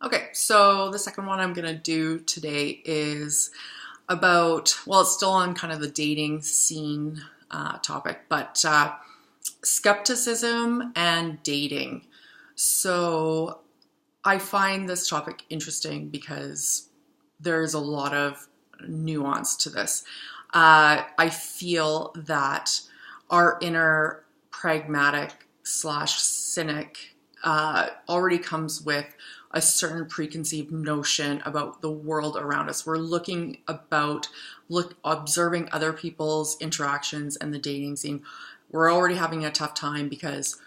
Okay, so the second one I'm going to do today is about, well, it's still on kind of the dating scene topic, but skepticism and dating. So I find this topic interesting there's a lot of nuance to this. I feel that our inner pragmatic slash cynic already comes with a certain preconceived notion about the world around us. We're observing other people's interactions and the dating scene. We're already having a tough time because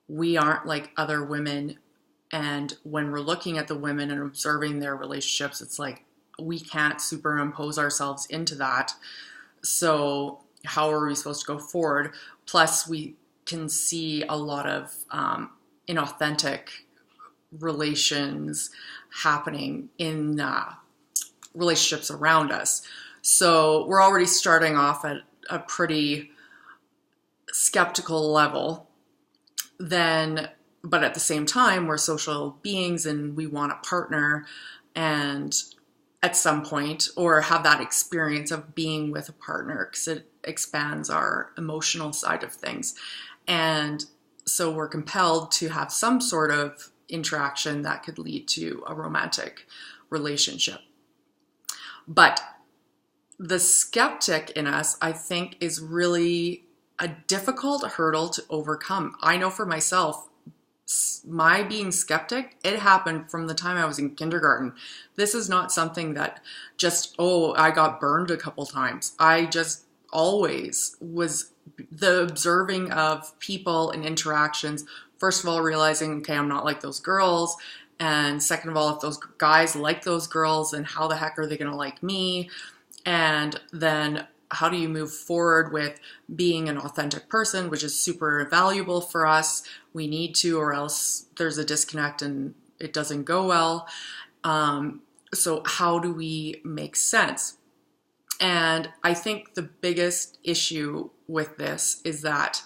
we aren't like other women. And when we're looking at the women and observing their relationships, it's like we can't superimpose ourselves into that. So how are we supposed to go forward? Plus, we can see a lot of inauthentic relations happening in relationships around us. So we're already starting off at a pretty skeptical level. But at the same time, we're social beings and we want a partner and at some point, or have that experience of being with a partner because it expands our emotional side of things. And so we're compelled to have some sort of interaction that could lead to a romantic relationship. But the skeptic in us, I think, is really a difficult hurdle to overcome. I know for myself, my being skeptic, it happened from the time I was in kindergarten. This is not something that just, I got burned a couple times. I just always was the observing of people and interactions. First of all, realizing, okay, I'm not like those girls. And second of all, if those guys like those girls, then how the heck are they going to like me? And then how do you move forward with being an authentic person, which is super valuable for us. We need to, or else there's a disconnect and it doesn't go well. So how do we make sense? And I think the biggest issue with this is that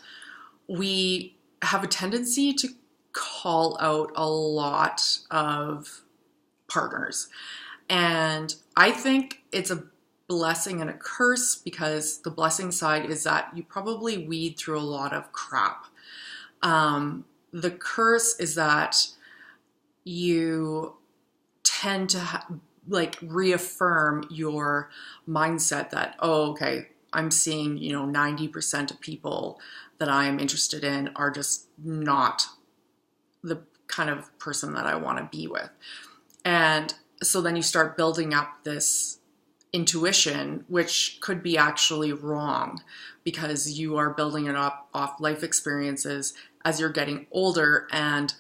we have a tendency to call out a lot of partners. And I think it's a blessing and a curse, because the blessing side is that you probably weed through a lot of crap. The curse is that you tend to reaffirm your mindset that, okay, I'm seeing, 90% of people that I'm interested in are just not the kind of person that I want to be with. And so then you start building up this intuition, which could be actually wrong, because you are building it up off life experiences as you're getting older, and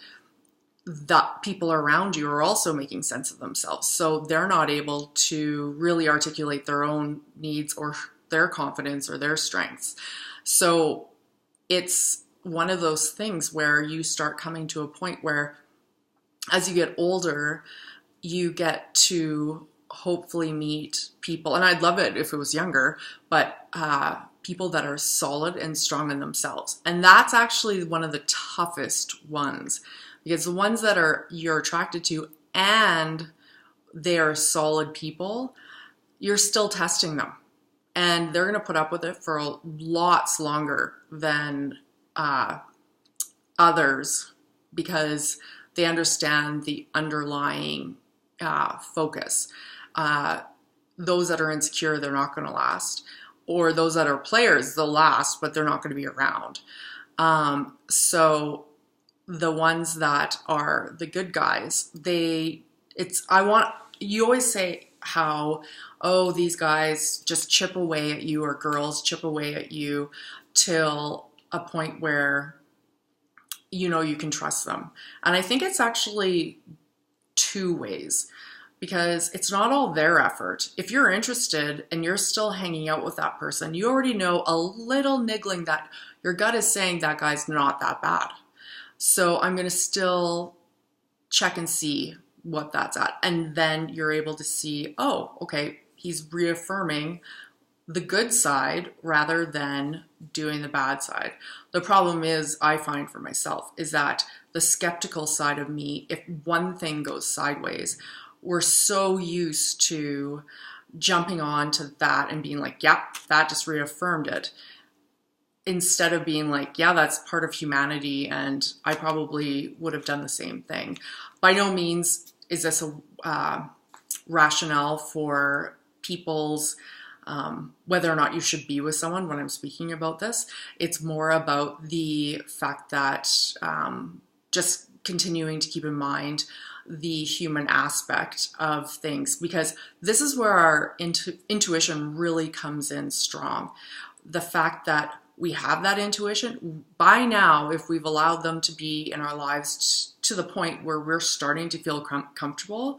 that people around you are also making sense of themselves. So they're not able to really articulate their own needs or their confidence or their strengths. So it's one of those things where you start coming to a point where as you get older, you get to hopefully meet people, and I'd love it if it was younger, but people that are solid and strong in themselves. And that's actually one of the toughest ones, because the ones that you're attracted to and they are solid people, you're still testing them. And they're going to put up with it for lots longer than others, because they understand the underlying focus. Those that are insecure, they're not going to last. Or those that are players, they'll last, but they're not going to be around. So the ones that are the good guys, you always say how, these guys just chip away at you, or girls chip away at you till a point where, you can trust them. And I think it's actually two ways, because it's not all their effort. If you're interested and you're still hanging out with that person, you already know a little niggling that your gut is saying that guy's not that bad. So I'm going to still check and see what that's at. And then you're able to see, okay, he's reaffirming the good side rather than doing the bad side. The problem is, I find for myself, is that the skeptical side of me, if one thing goes sideways, we're so used to jumping on to that and being like, yep, that just reaffirmed it. Instead of being like, yeah, that's part of humanity and I probably would have done the same thing. By no means is this a rationale for people's whether or not you should be with someone when I'm speaking about this. It's more about the fact that just continuing to keep in mind the human aspect of things, because this is where our intuition really comes in strong. The fact that we have that intuition by now, if we've allowed them to be in our lives to the point where we're starting to feel comfortable,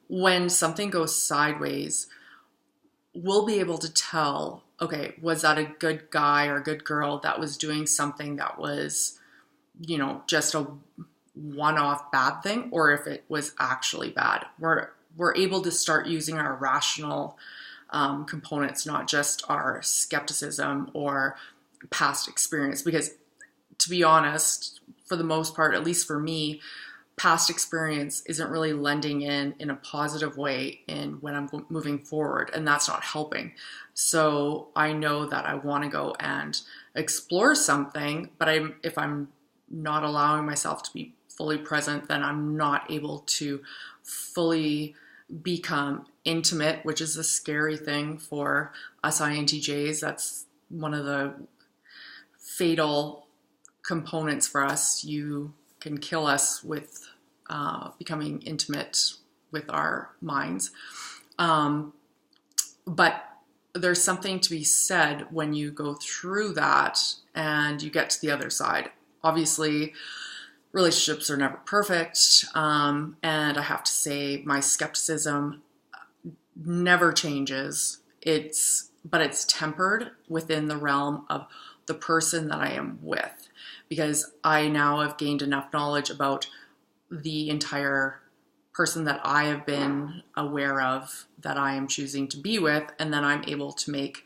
when something goes sideways, we'll be able to tell, okay, was that a good guy or good girl that was doing something that was, you know, just a one-off bad thing, or if it was actually bad. We're able to start using our rational components, not just our skepticism or past experience. Because to be honest, for the most part, at least for me, past experience isn't really lending in a positive way in when I'm moving forward, and that's not helping. So I know that I want to go and explore something, but if I'm not allowing myself to be fully present, then I'm not able to fully become intimate, which is a scary thing for us INTJs. That's one of the fatal components for us. You can kill us with becoming intimate with our minds. But there's something to be said when you go through that and you get to the other side. Obviously, relationships are never perfect. And I have to say my skepticism never changes. But it's tempered within the realm of the person that I am with, because I now have gained enough knowledge about the entire person that I have been aware of that I am choosing to be with, and then I'm able to make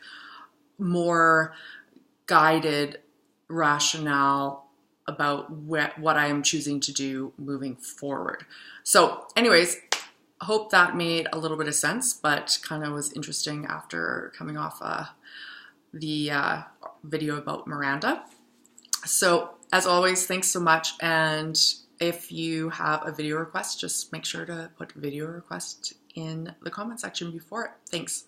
more guided rationale about what I am choosing to do moving forward. So anyways, I hope that made a little bit of sense, but kind of was interesting after coming off the video about Miranda. So as always, thanks so much. And if you have a video request, just make sure to put video request in the comment section before it. Thanks.